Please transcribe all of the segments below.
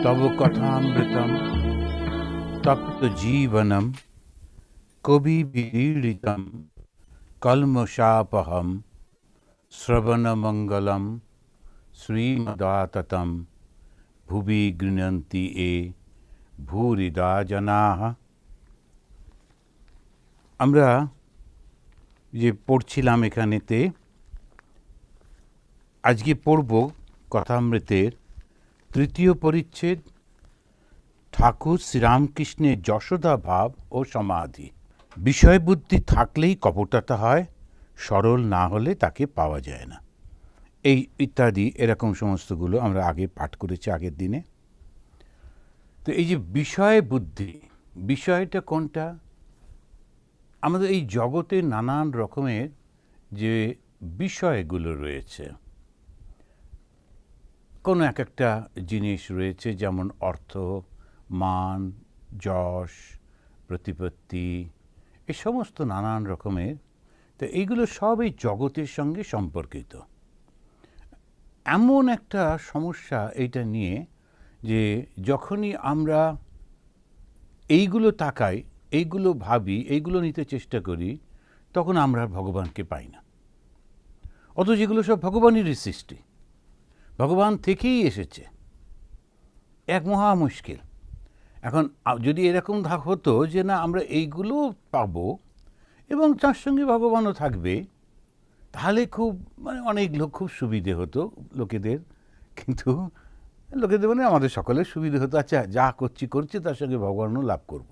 तव कथामृतं तप्तजीवनं कविभिरीडितं कल्मषापहं श्रवणमङ्गलं श्रीमदाततं भुवि गृह्णन्ति ये भूरिदा जनाः। আমরা যে পড়ছিলাম এখানেতে আজকে পড়ব কথামৃতের তৃতীয় পরিচ্ছেদ ঠাকুর শ্রীরামকৃষ্ণের যশোদা ভাব ও সমাধি। বিষয় বুদ্ধি থাকলেই কপটতা হয়, সরল না হলে তাকে পাওয়া যায় না, এই ইত্যাদি এরকম সমস্তগুলো আমরা আগে পাঠ করেছি আগের দিনে। তো এই যে বিষয় বুদ্ধি, বিষয়টা কোনটা? আমাদের এই জগতে নানান রকমের যে বিষয়গুলো রয়েছে, কোনো এক একটা জিনিস রয়েছে, যেমন অর্থ, মান, যশ, প্রতিপত্তি, এই সমস্ত নানান রকমের। তো এইগুলো সব এই জগতের সঙ্গে সম্পর্কিত। এমন একটা সমস্যা এইটা নিয়ে যে যখনই আমরা এইগুলো তাকাই, এইগুলো ভাবি, এইগুলো নিতে চেষ্টা করি, তখন আমরা ভগবানকে পাই না। অথচ যেগুলো সব ভগবানেরই সৃষ্টি, ভগবান থেকেই এসেছে, এক মহা মুশকিল। এখন যদি এরকম হতো যে না আমরা এইগুলো পাবো এবং তার সঙ্গে ভগবানও থাকবে, তাহলে খুব অনেক লোক খুব সুবিধে হতো লোকেদের। কিন্তু লোকেদের আমাদের সকলের সুবিধে হতো, আচ্ছা যা করছি তার সঙ্গে ভগবানও লাভ করব।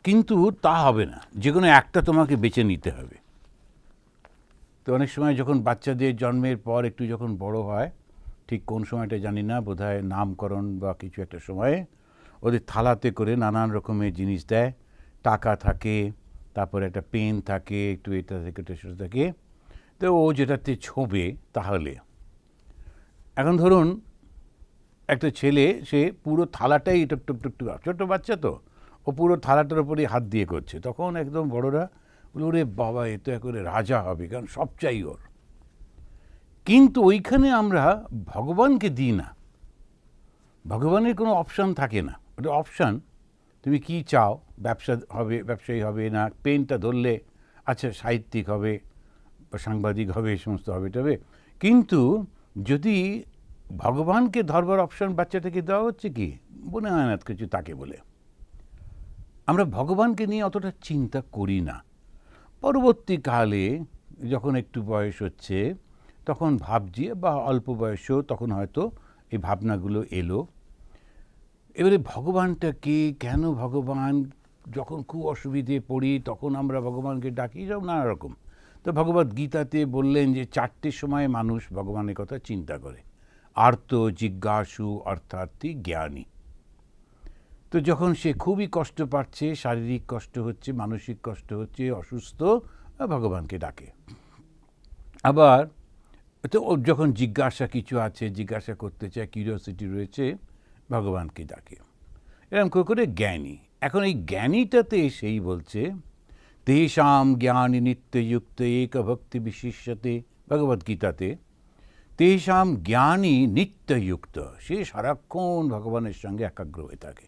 কিন্তু তা হবে না, যে কোনো একটা তোমাকে বেছে নিতে হবে। তো অনেক সময় যখন বাচ্চাদের জন্মের পর একটু যখন বড় হয়, ঠিক কোন সময়টা জানি না, বোধহয় নামকরণ বা কিছু একটা সময়ে ওদের থালাতে করে নানান রকমের জিনিস দেয়। টাকা থাকে, তারপরে একটা পেন থাকে, একটু এটা থাকে ওটা সেটা থাকে। তো ও যেটাতে ছোঁবে তাহলে, এখন ধরুন একটা ছেলে, সে পুরো থালাটাই টুকটুক ছোট্ট বাচ্চা, তো ও পুরো থালাটার উপরেই হাত দিয়ে করছে। তখন একদম বড়রা বলে ওরে বাবা, এ তো একেবারে রাজা হবে, কারণ সব চাই ওর। কিন্তু ওইখানে আমরা ভগবানকে দিই না, ভগবানের কোনো অপশান থাকে না। ওটা অপশান, তুমি কি চাও, ব্যবসায়ী হবে না, পেনটা ধরলে আচ্ছা সাহিত্যিক হবে বা সাংবাদিক হবে, এই সমস্ত হবে তবে। কিন্তু যদি ভগবানকে ধরবার অপশান বাচ্চাটাকে দেওয়া হচ্ছে, কি মনে হয় না কিছু তাকে বলে। আমরা ভগবানকে নিয়ে অতটা চিন্তা করি না। পরবর্তীকালে যখন একটু বয়স হচ্ছে তখন ভাবছি, বা অল্প বয়সেও তখন হয়তো এই ভাবনাগুলো এলো। এবারে ভগবানটা কে, কেন ভগবান, যখন খুব অসুবিধে পড়ি তখন আমরা ভগবানকে ডাকি, সব নানা রকম। তো ভগবদ গীতাতে বললেন যে 4টে সময় মানুষ ভগবানের কথা চিন্তা করে: আর্ত, জিজ্ঞাসু, অর্থার্থী, জ্ঞানী। তো যখন সে খুবই কষ্ট পাচ্ছে, শারীরিক কষ্ট হচ্ছে, মানসিক কষ্ট হচ্ছে, অসুস্থ, ভগবানকে ডাকে। আবার তো যখন জিজ্ঞাসা কিছু আছে, জিজ্ঞাসা করতে চায়, কিউরিওসিটি রয়েছে, ভগবানকে ডাকে। এরকম করে জ্ঞানী। এখন এই জ্ঞানীটাতে সেই বলছে তেষাম জ্ঞানী নিত্যযুক্ত এক ভক্তি বিশিষ্যতে, ভগবদ্গীতাতে তেষাম জ্ঞানী নিত্যযুক্ত, সে সারাক্ষণ ভগবানের সঙ্গে একাগ্র হয়ে থাকে।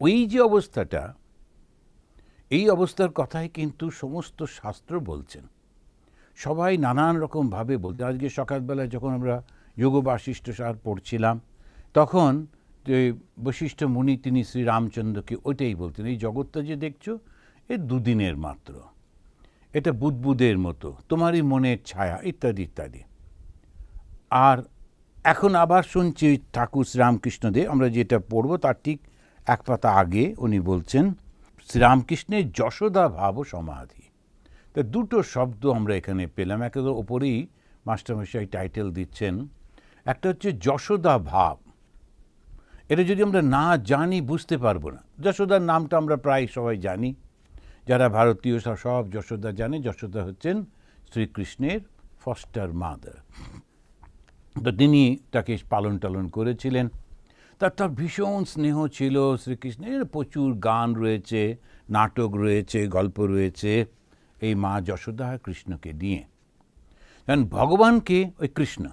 ওই যে অবস্থাটা, এই অবস্থার কথাই কিন্তু সমস্ত শাস্ত্র বলছেন। সবাই নানান রকমভাবে বলতে। আজকে সকালবেলায় যখন আমরা যোগ বাশিষ্ঠ সার পড়ছিলাম, তখন যে বশিষ্ঠ মুনি তিনি শ্রীরামচন্দ্রকে ওইটাই বলতেন, এই জগৎটা যে দেখছো এ দুদিনের মাত্র, এটা বুদবুদের মতো, তোমারই মনের ছায়া, ইত্যাদি ইত্যাদি। আর এখন আবার শুনছি ঠাকুর শ্রীরামকৃষ্ণদেব, আমরা যেটা পড়ব তার ঠিক এক পাতা আগে উনি বলছেন শ্রীরামকৃষ্ণের যশোদা ভাব ও সমাধি। তা দুটো শব্দ আমরা এখানে পেলাম, একেবারে ওপরেই মাস্টারমশাই টাইটেল দিচ্ছেন। একটা হচ্ছে যশোদা ভাব, এটা যদি আমরা না জানি বুঝতে পারবো না। যশোদার নামটা আমরা প্রায় সবাই জানি, যারা ভারতীয় সব যশোদা জানে। যশোদা হচ্ছেন শ্রীকৃষ্ণের ফস্টার মাদার। তো তিনি তাকে পালন টালন করেছিলেন। তার ভীষণ স্নেহ ছিল শ্রীকৃষ্ণের। প্রচুর গান রয়েছে, নাটক রয়েছে, গল্প রয়েছে এই মা যশোদা কৃষ্ণকে নিয়ে। কারণ ভগবানকে ওই কৃষ্ণ,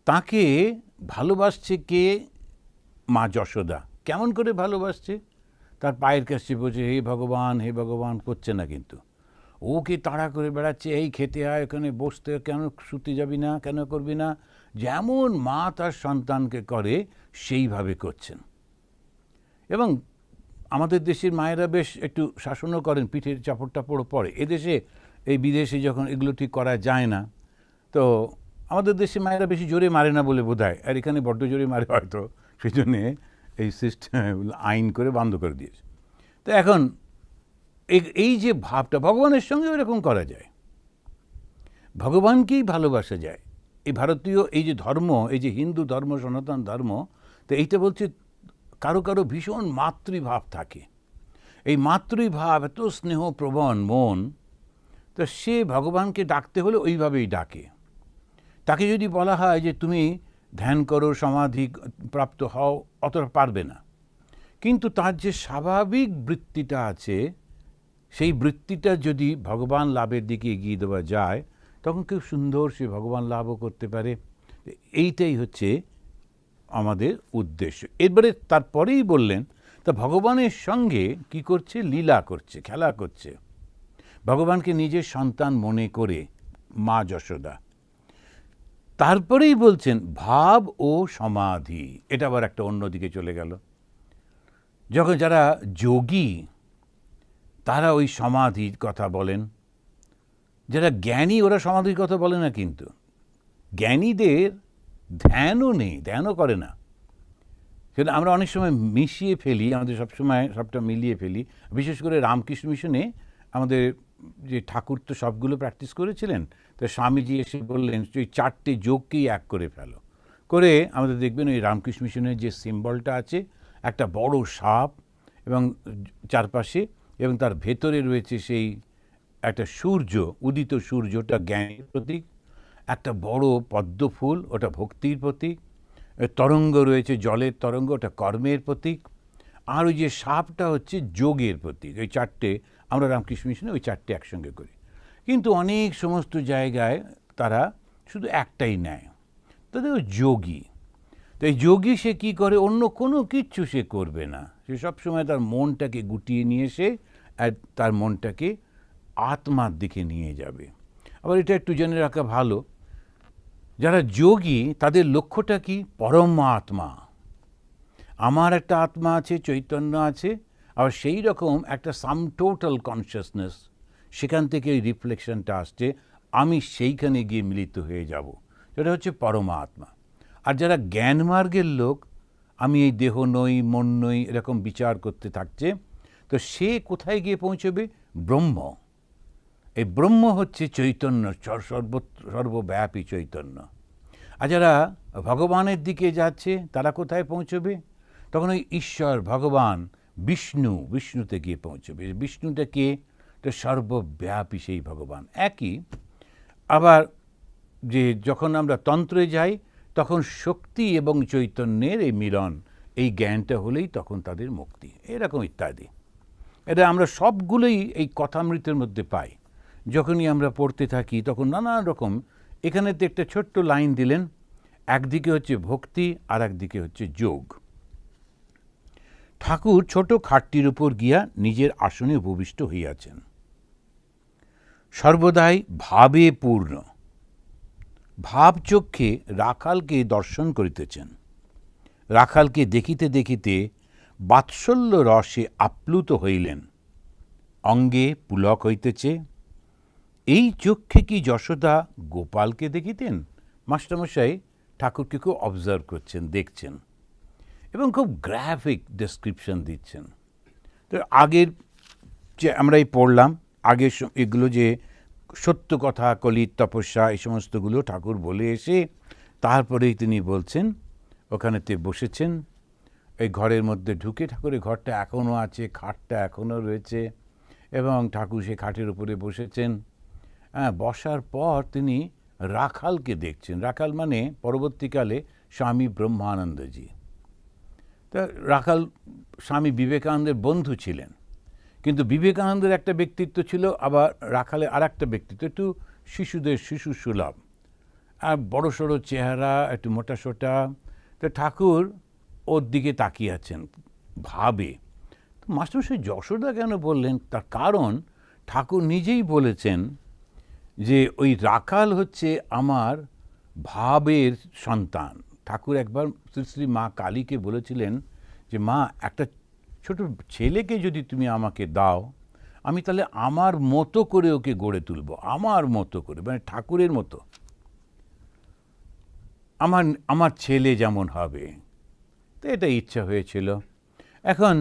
তাকে ভালোবাসছে কে? মা যশোদা। কেমন করে ভালোবাসছে? তার পায়ের কাছে বসে হে ভগবান করছে না, কিন্তু ওকে তাড়া করে বেড়াচ্ছে, এই খেতে আয়, এখানে বসতে, কেন শুতে যাবি না, কেন করবি না, যেমন মা তার সন্তানকে করে সেইভাবে করছেন। এবং আমাদের দেশের মায়েরা বেশ একটু শাসনও করেন, পিঠের চাপড় টাপড়ও পড়ে। এদেশে এই বিদেশে যখন এগুলো ঠিক করা যায় না, তো আমাদের দেশে মায়েরা বেশি জোরে মারে না বলে বোধ হয়, আর এখানে বড্ড জোরে মারে হয়তো, সেই জন্যে এই সিস্টেম আইন করে বন্ধ করে দিয়েছে। তো এখন এই যে ভাবটা ভগবানের সঙ্গে এরকম করা যায়, ভগবানকেই ভালোবাসা যায়। এই ভারতীয় এই যে ধর্ম, এই যে হিন্দু ধর্ম, সনাতন ধর্ম, তো এইটা বলছে কারো কারো ভীষণ মাতৃভাব থাকে। এই মাতৃভাব, এত স্নেহপ্রবণ মন, তো সে ভগবানকে ডাকতে হলে ওইভাবেই ডাকে। তাকে যদি বলা হয় যে তুমি ধ্যান করো, সমাধি প্রাপ্ত হও, অতটা পারবে না। কিন্তু তার যে স্বাভাবিক বৃত্তিটা আছে, সেই বৃত্তিটা যদি ভগবান লাভের দিকে এগিয়ে দেওয়া যায়, তখন খুব সুন্দর সে ভগবান লাভও করতে পারে। এইটাই হচ্ছে আমাদের উদ্দেশ্য। এবারে তারপরেই বললেন, তা ভগবানের সঙ্গে কি করছে? লীলা করছে, খেলা করছে, ভগবানকে নিজের সন্তান মনে করে মা যশোদা। তারপরেই বলছেন ভাব ও সমাধি। এটা আবার একটা অন্যদিকে চলে গেল। যখন যারা যোগী তারা ওই সমাধির কথা বলেন, যারা জ্ঞানী ওরা সমাধির কথা বলে না, কিন্তু জ্ঞানীদের ধ্যানও নেই, ধ্যানও করে না। সেটা আমরা অনেক সময় মিশিয়ে ফেলি, আমাদের সবসময় সবটা মিলিয়ে ফেলি। বিশেষ করে রামকৃষ্ণ মিশনে আমাদের যে ঠাকুর তো সবগুলো প্র্যাকটিস করেছিলেন, তো স্বামীজি এসে বললেন ওই 4টে যোগকেই এক করে ফেলো। করে আমাদের দেখবেন ওই রামকৃষ্ণ মিশনের যে সিম্বলটা আছে, একটা বড় সাপ এবং চারপাশে, এবং তার ভেতরে রয়েছে সেই একটা সূর্য, উদিত সূর্যটা জ্ঞানের প্রতীক, একটা বড় পদ্ম ফুল, ওটা ভক্তির প্রতীক, তরঙ্গ রয়েছে, জলের তরঙ্গ, ওটা কর্মের প্রতীক, আর ওই যে সাপটা হচ্ছে যোগের প্রতীক। ওই 4টে আমরা রামকৃষ্ণ মিশনে ওই 4টে একসঙ্গে করি। কিন্তু অনেক সমস্ত জায়গায় তারা শুধু একটাই নেয়, তাদের যোগী। তো এই যোগী সে কী করে? অন্য কোনো কিচ্ছু সে করবে না, সে সবসময় তার মনটাকে গুটিয়ে নিয়ে এসে আর তার মনটাকে আত্মার দিকে নিয়ে যাবে। আবার এটা একটু জেনে রাখা ভালো, যারা যোগী তাদের লক্ষ্যটা কি? পরমাত্মা। আমার একটা আত্মা আছে, চৈতন্য আছে, আর সেই রকম একটা সাম টোটাল কনসিয়াসনেস, সেখান থেকে ওই রিফ্লেকশনটা আসছে, আমি সেইখানে গিয়ে মিলিত হয়ে যাব, সেটা হচ্ছে পরমাত্মা। আর যারা জ্ঞান মার্গের লোক, আমি এই দেহ নই, মন নই, এরকম বিচার করতে থাকছে, তো সে কোথায় গিয়ে পৌঁছবে? ব্রহ্ম। এই ব্রহ্ম হচ্ছে চৈতন্য, সর্বব্যাপী চৈতন্য। আর যারা ভগবানের দিকে যাচ্ছে তারা কোথায় পৌঁছবে? তখন ওই ঈশ্বর, ভগবান, বিষ্ণুতে গিয়ে পৌঁছবে। বিষ্ণুটা কে? এটা সর্বব্যাপী সেই ভগবান একই। আবার যে যখন আমরা তন্ত্রে যাই, তখন শক্তি এবং চৈতন্যের এই মিলন, এই জ্ঞানটা হলেই তখন তাদের মুক্তি, এরকম ইত্যাদি। এটা আমরা সবগুলোই এই কথামৃতের মধ্যে পাই। যখনই আমরা পড়তে থাকি তখন নানান রকম, এখানেতে একটা ছোট্ট লাইন দিলেন, একদিকে হচ্ছে ভক্তি আর একদিকে হচ্ছে যোগ। ঠাকুর ছোট খাটটির উপর গিয়া নিজের আসনে উপবিষ্ট হইয়াছেন, সর্বদাই ভাবে পূর্ণ, ভাবচক্ষে রাখালকে দর্শন করিতেছেন। রাখালকে দেখিতে দেখিতে বাৎসল্য রসে আপ্লুত হইলেন, অঙ্গে পুলক হইতেছে। এই চক্ষে কি যশোদা গোপালকে দেখিতেন? মাস্টারমশাই ঠাকুরকে খুব অবজার্ভ করছেন, দেখছেন, এবং খুব গ্রাফিক ডেসক্রিপশন দিচ্ছেন। তো আগের যে আমরা এই পড়লাম, আগের এগুলো যে সত্য কথা, কলির তপস্যা, এই সমস্তগুলো ঠাকুর বলে এসে তারপরেই তিনি বলছেন, ওখানেতে বসেছেন, এই ঘরের মধ্যে ঢুকে, ঠাকুরের ঘরটা এখনও আছে, খাটটা এখনও রয়েছে, এবং ঠাকুর সেই খাটের উপরে বসেছেন। বসার পর তিনি রাখালকে দেখছেন। রাখাল মানে পরবর্তীকালে স্বামী ব্রহ্মানন্দজি। তা রাখাল স্বামী বিবেকানন্দের বন্ধু ছিলেন, কিন্তু বিবেকানন্দের একটা ব্যক্তিত্ব ছিল, আবার রাখালের আর একটা ব্যক্তিত্ব, একটু শিশু সুলভ, আর বড় সড়ো চেহারা, একটু মোটা সোটা, তো ঠাকুর ওর দিকে তাকিয়ে আছেন, ভাবে মাস্টারমশাই যশোদা কেন বললেন, তার কারণ ঠাকুর নিজেই বলেছেন যে ওই রাখাল হচ্ছে আমার ভাবের সন্তান। ঠাকুর একবার শ্রী শ্রী মা কালীকে বলেছিলেন যে মা, একটা ছোট ছেলেকে যদি তুমি আমাকে দাও, আমি তাহলে আমার মতো করে ওকে গড়ে তুলব, আমার মতো করে, মানে ঠাকুরের মতো আমার ছেলে যেমন হবে। তো এটা ইচ্ছা হয়েছিল। এখন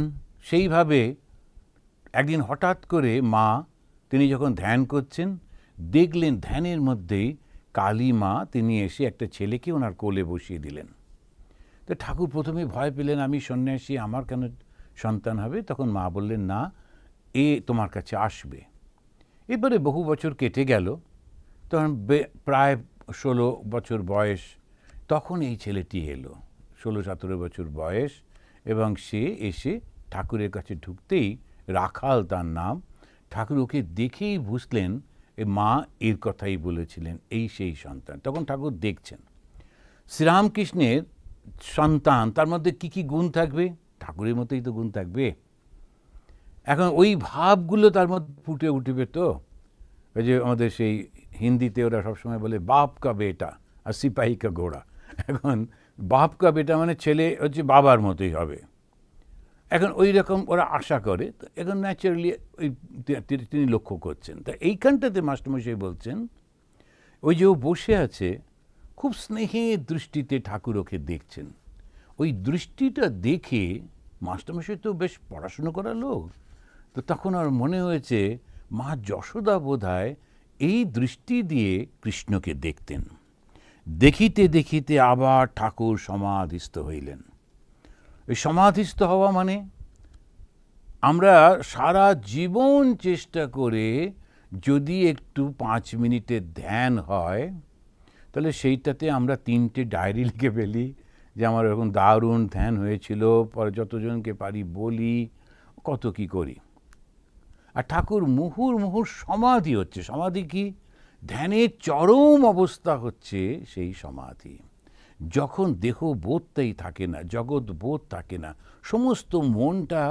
সেইভাবে একদিন হঠাৎ করে মা, তিনি যখন ধ্যান করছেন, দেখলেন ধ্যানের মধ্যেই কালী মা তিনি এসে একটা ছেলেকে ওনার কোলে বসিয়ে দিলেন। তো ঠাকুর প্রথমে ভয় পেলেন, আমি সন্ন্যাসী, আমার কেন সন্তান হবে? তখন মা বললেন, না, এ তোমার কাছে আসবে। এবারে বহু বছর কেটে গেল, তখন প্রায় 16 বছর বয়স, তখন এই ছেলেটি এলো, 16-17 বছর বয়স, এবং সে এসে ঠাকুরের কাছে ঢুকতেই, রাখাল তার নাম, ঠাকুর ওকে দেখেই বুঝলেন মা এর কথাই বলেছিলেন, এই সেই সন্তান। তখন ঠাকুর দেখছেন শ্রীরামকৃষ্ণের সন্তান, তার মধ্যে কি কি গুণ থাকবে? ঠাকুরের মতোই তো গুণ থাকবে। এখন ওই ভাবগুলো তার মধ্যে ফুটে উঠবে। তো ওই যে আমাদের সেই হিন্দিতে ওরা সবসময় বলে বাপ কা বেটা আর সিপাহী কা ঘোড়া। এখন বাপ কা বেটা মানে ছেলে হচ্ছে বাবার মতোই হবে। এখন ওই রকম ওরা আশা করে। তো এখন ন্যাচারালি ওই তিনি লক্ষ্য করছেন। তা এইখানটাতে মাস্টারমশাই বলছেন, ওই যে ও বসে আছে, খুব স্নেহের দৃষ্টিতে ঠাকুর ওকে দেখছেন। ওই দৃষ্টিটা দেখে মাস্টারমশাই তো বেশ পড়াশুনো করা লোক, তো তখন আর মনে হয়েছে মা যশোদা বোধহয় এই দৃষ্টি দিয়ে কৃষ্ণকে দেখতেন। দেখিতে দেখিতে আবার ঠাকুর সমাধিস্থ হইলেন। এই সমাধিস্থ হওয়া মানে, আমরা সারা জীবন চেষ্টা করে যদি একটু 5 মিনিটের ধ্যান হয়, তাহলে সেইটাতে আমরা 3টে ডায়েরি লিখে ফেলি যে আমার এরকম দারুণ ধ্যান হয়েছিল, পরে যতজনকে পারি বলি, কত কি করি। আর ঠাকুর মুহুর্মুহুর সমাধি হচ্ছে। সমাধি কি? ধ্যানের চরম অবস্থা হচ্ছে সেই সমাধি, যখন দেহ বোধটাই থাকে না, জগৎ বোধ থাকে না, সমস্ত মনটা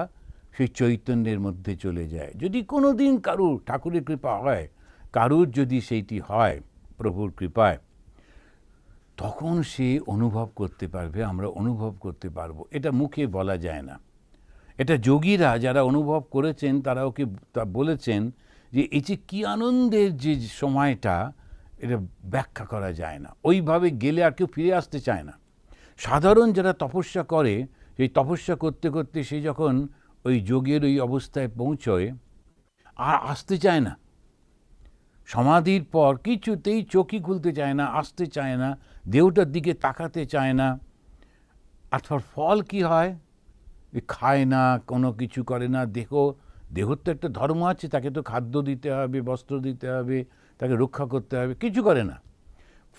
সেই চৈতন্যের মধ্যে চলে যায়। যদি কোনো দিন কারুর ঠাকুরের কৃপা হয়, কারুর যদি সেইটি হয় প্রভুর কৃপায়, তখন সে অনুভব করতে পারবে, আমরা অনুভব করতে পারবো। এটা মুখে বলা যায় না। এটা যোগীরা যারা অনুভব করেছেন তারা ওকে তা বলেছেন যে এই যে কী আনন্দের যে সময়টা, এটা ব্যাখ্যা করা যায় না। ওইভাবে গেলে আর কেউ ফিরে আসতে চায় না। সাধারণ যারা তপস্যা করে, সেই তপস্যা করতে করতে সে যখন ওই যোগের ওই অবস্থায় পৌঁছয়, আর আসতে চায় না। সমাধির পর কিছুতেই চোখই খুলতে চায় না, আসতে চায় না, দেহটার দিকে তাকাতে চায় না। আর ফল কি হয়? খায় না, কোনো কিছু করে না। দেহর তো একটা ধর্ম আছে, তাকে তো খাদ্য দিতে হবে, বস্ত্র দিতে হবে, তাকে রক্ষা করতে হবে, কিছু করে না।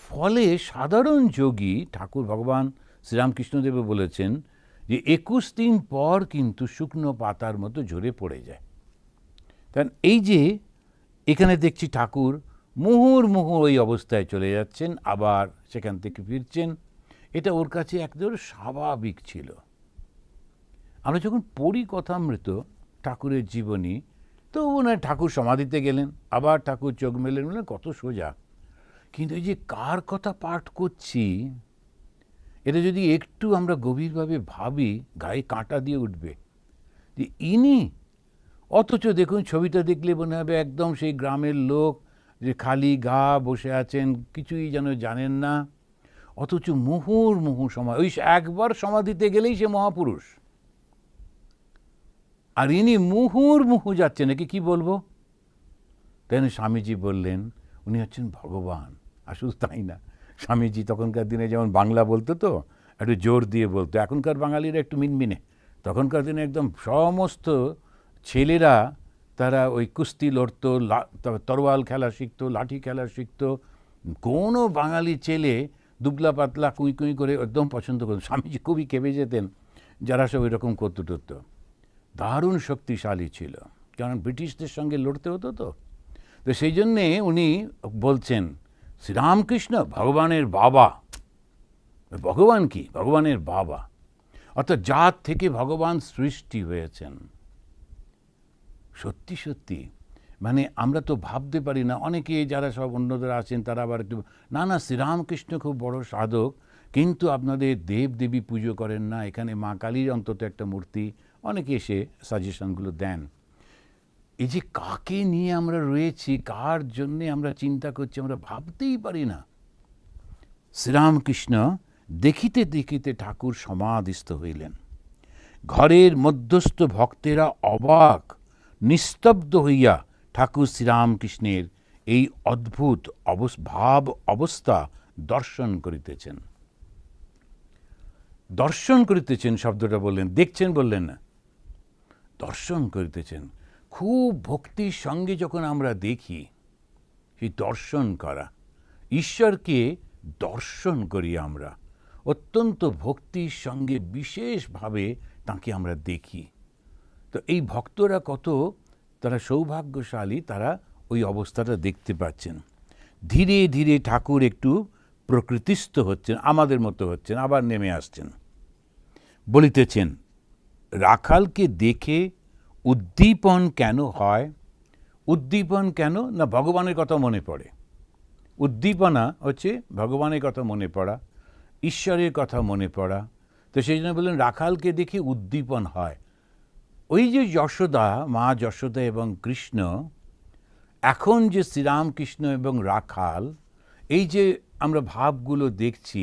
ফলে সাধারণ যোগী, ঠাকুর ভগবান শ্রীরামকৃষ্ণদেব বলেছেন যে 21 দিন পর কিন্তু শুকনো পাতার মতো ঝরে পড়ে যায়। কারণ এই যে এখানে দেখছি ঠাকুর মুহুর্মুহু ওই অবস্থায় চলে যাচ্ছেন, আবার সেখান থেকে ফিরছেন, এটা ওর কাছে একদম স্বাভাবিক ছিল। আমরা যখন পড়ি কথামৃত ঠাকুরের জীবনী, তো ওনার ঠাকুর সমাধিতে গেলেন, আবার ঠাকুর চোখ মেলেন, কত সোজা। কিন্তু এই যে কার কথা পাঠ করছি, এটা যদি একটু আমরা গভীরভাবে ভাবি, গায়ে কাঁটা দিয়ে উঠবে যে ইনি। অথচ দেখুন ছবিটা দেখলে মনে হবে একদম সেই গ্রামের লোক, যে খালি গা বসে আছেন, কিছুই যেন জানেন না। অথচ মুহুর্মুহু সময়, ওই একবার সমাধিতে গেলেই সে মহাপুরুষ। আর ইনি মুহুর্মুহু যাচ্ছেন, নাকি কি বলবো? তাই না স্বামীজি বললেন উনি হচ্ছেন ভগবান। আর শুধু তাই না, স্বামীজি তখনকার দিনে যেমন বাংলা বলতো, তো একটু জোর দিয়ে বলতো। এখনকার বাঙালিরা একটু মিনমিনে, তখনকার দিনে একদম সমস্ত ছেলেরা তারা ওই কুস্তি লড়তো, তরোয়াল খেলা শিখতো, লাঠি খেলা শিখতো। কোনো বাঙালি ছেলে দুবলা পাতলা কুঁই কুঁই করে একদম পছন্দ করতো। স্বামীজি খুবই কেঁপে যেতেন যারা সব এরকম করতে টরতো। দারুণ শক্তিশালী ছিল, কারণ ব্রিটিশদের সঙ্গে লড়তে হতো। তো সেই জন্যে উনি বলছেন শ্রীরামকৃষ্ণ ভগবানের বাবা। ভগবান কি? ভগবানের বাবা, অর্থাৎ যার থেকে ভগবান সৃষ্টি হয়েছেন। সত্যি সত্যি মানে আমরা তো ভাবতে পারি না। অনেকে যারা সব অন্যদের আছেন তারা আবার একটু না না শ্রীরামকৃষ্ণ খুব বড় সাধক, কিন্তু আপনাদের দেব দেবী পুজো করেন না, এখানে মা কালীর অন্তত একটা মূর্তি, অনেকে এসে সাজেশনগুলো দেন। এই যে কাকে নিয়ে আমরা রয়েছি, কার জন্যে আমরা চিন্তা করছি, আমরা ভাবতেই পারি না। শ্রীরামকৃষ্ণ দেখিতে দেখিতে ঠাকুর সমাধিস্থ হইলেন। ঘরের মধ্যস্থ ভক্তেরা অবাক নিস্তব্ধ হইয়া ঠাকুর শ্রীরামকৃষ্ণের এই অদ্ভুত ভাব অবস্থা দর্শন করিতেছেন। দর্শন করিতেছেন শব্দটা বললেন, দেখছেন বললেন না, দর্শন করিতেছেন। খুব ভক্তির সঙ্গে যখন আমরা দেখি, সেই দর্শন করা, ঈশ্বরকে দর্শন করি আমরা অত্যন্ত ভক্তির সঙ্গে, বিশেষভাবে তাকে আমরা দেখি। তো এই ভক্তরা কত তারা সৌভাগ্যশালী, তারা ওই অবস্থাটা দেখতে পাচ্ছেন। ধীরে ধীরে ঠাকুর একটু প্রকৃতিস্থ হচ্ছেন, আমাদের মতো হচ্ছেন, আবার নেমে আসছেন। বলিতেছেন, রাখালকে দেখে উদ্দীপন কেন হয়? উদ্দীপন কেন না? ভগবানের কথা মনে পড়ে। উদ্দীপনা হচ্ছে ভগবানের কথা মনে পড়া, ঈশ্বরের কথা মনে পড়া। তো সেই জন্য বললেন রাখালকে দেখে উদ্দীপন হয়। ওই যে যশোদা, মা যশোদা এবং কৃষ্ণ, এখন যে শ্রীরামকৃষ্ণ এবং রাখাল, এই যে আমরা ভাবগুলো দেখছি,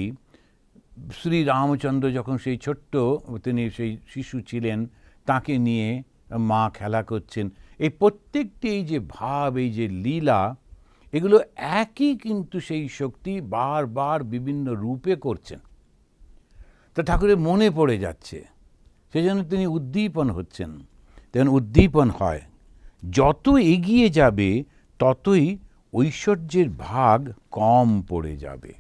শ্রীরামচন্দ্র যখন সেই ছোট্ট, তিনি সেই শিশু ছিলেন, তাকে নিয়ে মা খেলা করছেন, এই প্রত্যেকটি এই যে ভাব, এই যে লীলা, এগুলো একই কিন্তু সেই শক্তি বারবার বিভিন্ন রূপে করছেন। তা ঠাকুরের মনে পড়ে যাচ্ছে, সেই জন্য তিনি উদ্দীপন হচ্ছেন। তেমন উদ্দীপন হয়, যত এগিয়ে যাবে ততই ঐশ্বর্যের ভাগ কম পড়ে যাবে।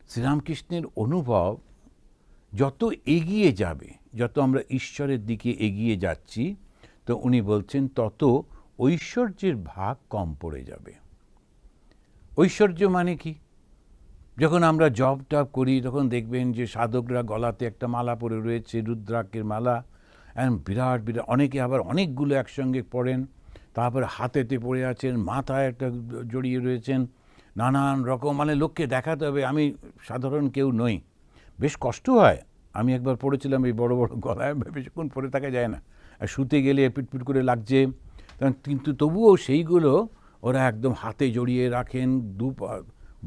শ্রীরামকৃষ্ণের অনুভব, যত এগিয়ে যাবে, যত আমরা ঈশ্বরের দিকে এগিয়ে যাচ্ছি, তো উনি বলছেন তত ঐশ্বর্যের ভাগ কম পড়ে যাবে। ঐশ্বর্য মানে কি? যখন আমরা জপ টপ করি তখন দেখবেন যে সাধকরা গলাতে একটা মালা পরে রয়েছে, রুদ্রাক্ষের মালা, বিরাট বিরাট, অনেকে আবার অনেকগুলো একসঙ্গে পড়েন, তারপরে হাতেতে পড়ে আছেন, মাথায় একটা জড়িয়ে রয়েছেন, নানান রকম, মানে লোককে দেখাতে হবে আমি সাধারণ কেউ নই। বেশ কষ্ট হয়। আমি একবার পড়েছিলাম এই বড় বড় গলায়, বেশিক্ষণ পরে থাকা যায় না, আর শুতে গেলে পিটপিট করে লাগছে, কিন্তু তবুও সেইগুলো ওরা একদম হাতে জড়িয়ে রাখেন,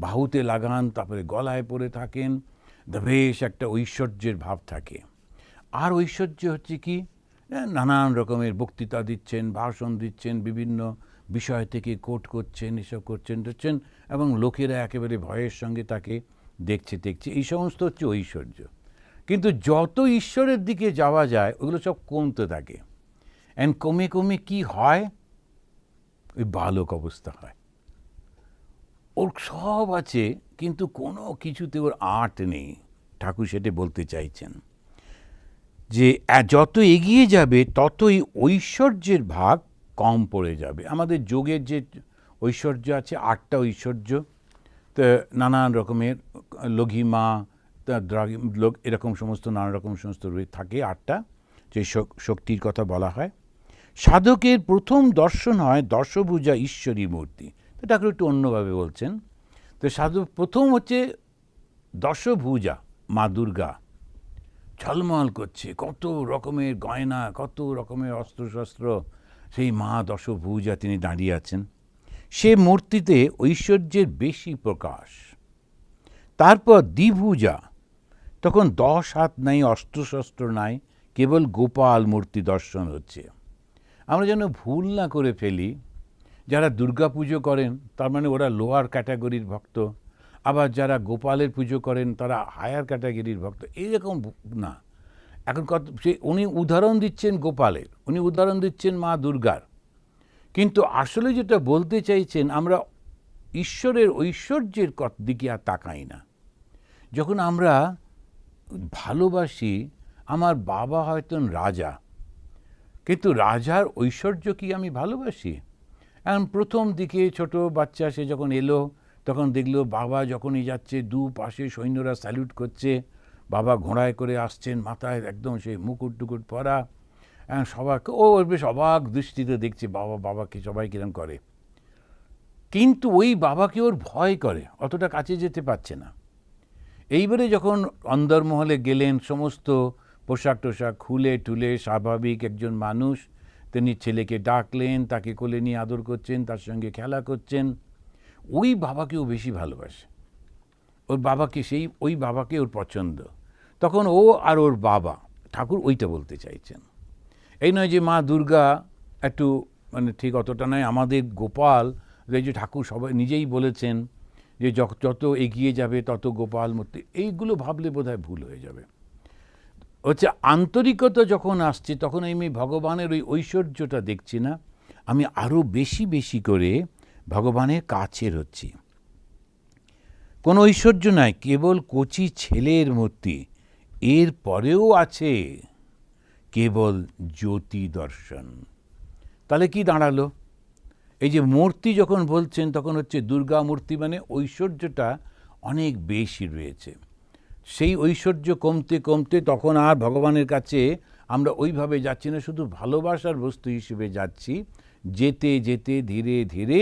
বাহুতে লাগান, তারপরে গলায় পরে থাকেন, বেশ একটা ঐশ্বর্যের ভাব থাকে। আর ঐশ্বর্য হচ্ছে কি, নানান রকমের বক্তৃতা দিচ্ছেন, ভাষণ দিচ্ছেন, বিভিন্ন বিষয় থেকে কোট করছেন, এসব করছেন, এবং লোকেরা একেবারে ভয়ের সঙ্গে তাকে দেখছে। এই সমস্ত হচ্ছে ঐশ্বর্য। কিন্তু যত ঈশ্বরের দিকে যাওয়া যায় ওগুলো সব কমতে থাকে, কমে কমে কি হয়, ওই বালক অবস্থা হয়। ওর সব আছে কিন্তু কোনো কিছুতে ওর আর্ট নেই। ঠাকুর সেটা বলতে চাইছেন যে যত এগিয়ে যাবে ততই ঐশ্বর্যের ভাগ কম পড়ে যাবে। আমাদের যোগের যে ঐশ্বর্য আছে, 8টা ঐশ্বর্য, তো নানান রকমের লঘিমা, এরকম সমস্ত নানা রকম সমস্ত থাকে, 8টা যে শক্তির কথা বলা হয়। সাধকের প্রথম দর্শন হয় দশভুজা ঈশ্বরী মূর্তি। তো ঠাকুর একটু অন্যভাবে বলছেন। তো সাধক প্রথম হচ্ছে দশভুজা, মা দুর্গা ঝলমল করছে, কত রকমের গয়না, কত রকমের অস্ত্রশস্ত্র, সেই মা দশভুজা তিনি দাঁড়িয়ে আছেন। সে মূর্তিতে ঐশ্বর্যের বেশি প্রকাশ। তারপর দ্বিভুজা, তখন 10 হাত নাই, অস্ত্রশস্ত্র নাই, কেবল গোপাল মূর্তি দর্শন হচ্ছে। আমরা যেন ভুল না করে ফেলি, যারা দুর্গা পুজো করেন তার মানে ওরা লোয়ার ক্যাটাগরির ভক্ত, আবার যারা গোপালের পুজো করেন তারা হায়ার ক্যাটাগরির ভক্ত, এইরকম না। এখন উনি উদাহরণ দিচ্ছেন গোপালের, উনি উদাহরণ দিচ্ছেন মা দুর্গার, কিন্তু আসলে যেটা বলতে চাইছেন, আমরা ঈশ্বরের ঐশ্বর্যের দিকে আর তাকাই না। যখন আমরা ভালোবাসি, আমার বাবা হয়তো রাজা, কিন্তু রাজার ঐশ্বর্য কি আমি ভালোবাসি? এখন প্রথম দিকে ছোট বাচ্চা সে যখন এলো, তখন দেখলো বাবা যখনই যাচ্ছে দুপাশে সৈন্যরা স্যালুট করছে, বাবা ঘোড়ায় করে আসছেন, মাথায় একদম সেই মুকুট টুকুট পরা, সবাইকে ও বেশ অবাক দৃষ্টিতে দেখছে বাবাকে সবাই কিরম করে। কিন্তু ওই বাবাকে ওর ভয় করে, অতটা কাছে যেতে পারছে না। এইবারে যখন অন্দরমহলে গেলেন, সমস্ত পোশাক টোশাক খুলে টুলে স্বাভাবিক একজন মানুষ, তিনি ছেলেকে ডাকলেন, তাকে কোলে নিয়ে আদর করছেন, তার সঙ্গে খেলা করছেন। ওই বাবাকেও বেশি ভালোবাসে, ওই বাবাকে ওর পছন্দ। তখন ও আর ওর বাবা ঠাকুর ওইটা বলতে চাইছেন। এই নয় যে মা দুর্গা একটু মানে ঠিক অতটা নয়, আমাদের গোপাল যে ঠাকুর সবাই নিজেই বলেছেন যে যত এগিয়ে যাবে তত গোপাল মূর্তি, এইগুলো ভাবলে বোধহয় ভুল হয়ে যাবে। হচ্ছে আন্তরিকতা যখন আসছে তখন আমি ভগবানের ওই ঐশ্বর্যটা দেখছি না, আমি আরও বেশি বেশি করে ভগবানের কাছের হচ্ছি। কোনো ঐশ্বর্য নয়, কেবল কচি ছেলের মূর্তি, এর পরেও আছে কেবল জ্যোতি দর্শন। তাহলে কি দাঁড়ালো? এই যে মূর্তি যখন বলছেন তখন হচ্ছে দুর্গা মূর্তি, মানে ঐশ্বর্যটা অনেক বেশি রয়েছে। সেই ঐশ্বর্য কমতে কমতে তখন আর ভগবানের কাছে আমরা ওইভাবে যাচ্ছি না, শুধু ভালোবাসার বস্তু হিসেবে যাচ্ছি। যেতে যেতে ধীরে ধীরে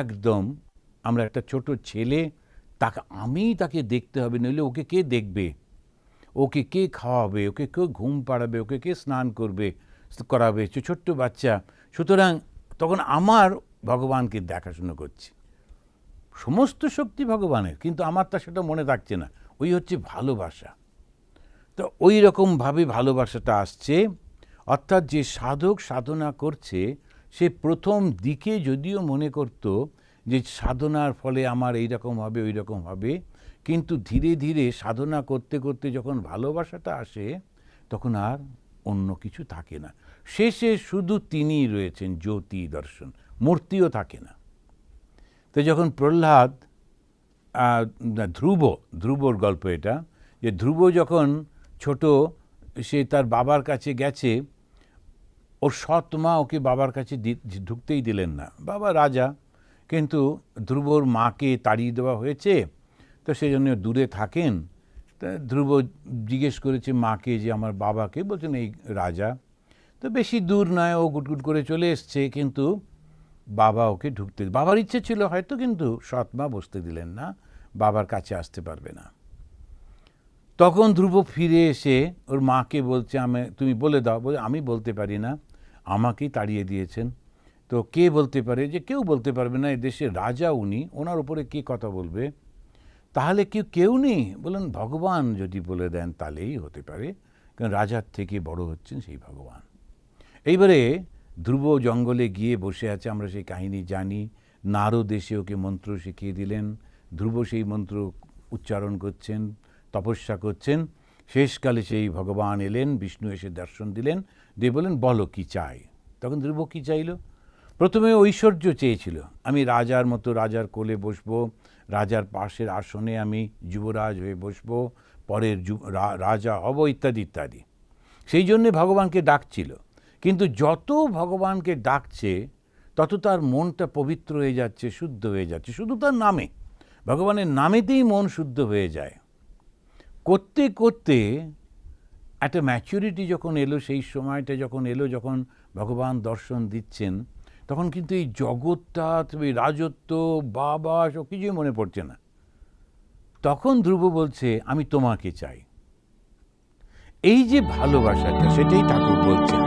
একদম আমরা একটা ছোট ছেলে, তাকে দেখতে হবে, নইলে ওকে কে দেখবে, ওকে কে খাওয়াবে, ওকে কে ঘুম পাড়াবে, ওকে কে স্নান করাবে, ছোট্ট বাচ্চা। সুতরাং তখন আমার ভগবানকে দেখাশুনো করছি, সমস্ত শক্তি ভগবানের, কিন্তু আমার তা সেটা মনে থাকছে না। ওই হচ্ছে ভালোবাসা। তো ওই রকমভাবে ভালোবাসাটা আসছে, অর্থাৎ যে সাধক সাধনা করছে সে প্রথম দিকে যদিও মনে করত যে সাধনার ফলে আমার এইরকম হবে ওই রকম হবে, কিন্তু ধীরে ধীরে সাধনা করতে করতে যখন ভালোবাসাটা আসে তখন আর অন্য কিছু থাকে না। শেষে শুধু তিনিই রয়েছেন, জ্যোতি দর্শন, মূর্তিও থাকে না। তো যখন প্রহ্লাদ, ধ্রুবর গল্প এটা, যে ধ্রুব যখন ছোট, সে তার বাবার কাছে গেছে, ওর সৎ মা ওকে বাবার কাছে ঢুকতেই দিলেন না, বাবা রাজা, কিন্তু ধ্রুবর মাকে তাড়িয়ে দেওয়া হয়েছে, তো সেই জন্য দূরে থাকেন। তা ধ্রুব জিজ্ঞেস করেছে মাকে যে আমার বাবাকে, বলছেন এই রাজা। তো বেশি দূর নয়, ও গুটগুট করে চলে এসছে, কিন্তু বাবা ওকে বাবার ইচ্ছে ছিল হয়তো, কিন্তু সৎ মা বসতে দিলেন না, বাবার কাছে আসতে পারবে না। তখন ধ্রুব ফিরে এসে ওর মাকে বলছে, তুমি বলে দাও। বলে আমি বলতে পারি না, আমাকেই তাড়িয়ে দিয়েছেন। তো কে বলতে পারে? যে কেউ বলতে পারবে না, এদেশের রাজা উনি, ওনার উপরে কে কথা বলবে? তাহলে কেউ নেই? বলেন ভগবান যদি বলে দেন তাহলেই হতে পারে, কারণ রাজার থেকে বড় হচ্ছেন সেই ভগবান। এইবারে ধ্রুব জঙ্গলে গিয়ে বসে আছে, আমরা সেই কাহিনী জানি। নারদ এসে ওকে মন্ত্র শিখিয়ে দিলেন, ধ্রুব সেই মন্ত্র উচ্চারণ করছেন, তপস্যা করছেন। শেষকালে সেই ভগবান এলেন, বিষ্ণু এসে দর্শন দিলেন, দিয়ে বলেন বলো কি চাই। তখন ধ্রুব কি চাইল? প্রথমে ঐশ্বর্য চেয়েছিল, আমি রাজার মতো রাজার কোলে বসবো, রাজার পাশের আসনে আমি যুবরাজ হয়ে বসবো, পরের রাজা হব, ইত্যাদি ইত্যাদি। সেই জন্যে ভগবানকে ডাকছিল। কিন্তু যত ভগবানকে ডাকছে তত তার মনটা পবিত্র হয়ে যাচ্ছে, শুদ্ধ হয়ে যাচ্ছে, শুধু তার নামে, ভগবানের নামেতেই মন শুদ্ধ হয়ে যায়। করতে করতে একটা ম্যাচুরিটি যখন এলো, সেই সময়টা যখন এলো, যখন ভগবান দর্শন দিচ্ছেন, তখন কিন্তু এই জগৎটা, এই রাজত্ব, বাবা, সব কিছুই মনে পড়ছে না। তখন ধ্রুব বলছে আমি তোমাকে চাই। এই যে ভালোবাসাটা, সেটাই ঠাকুর বলছেন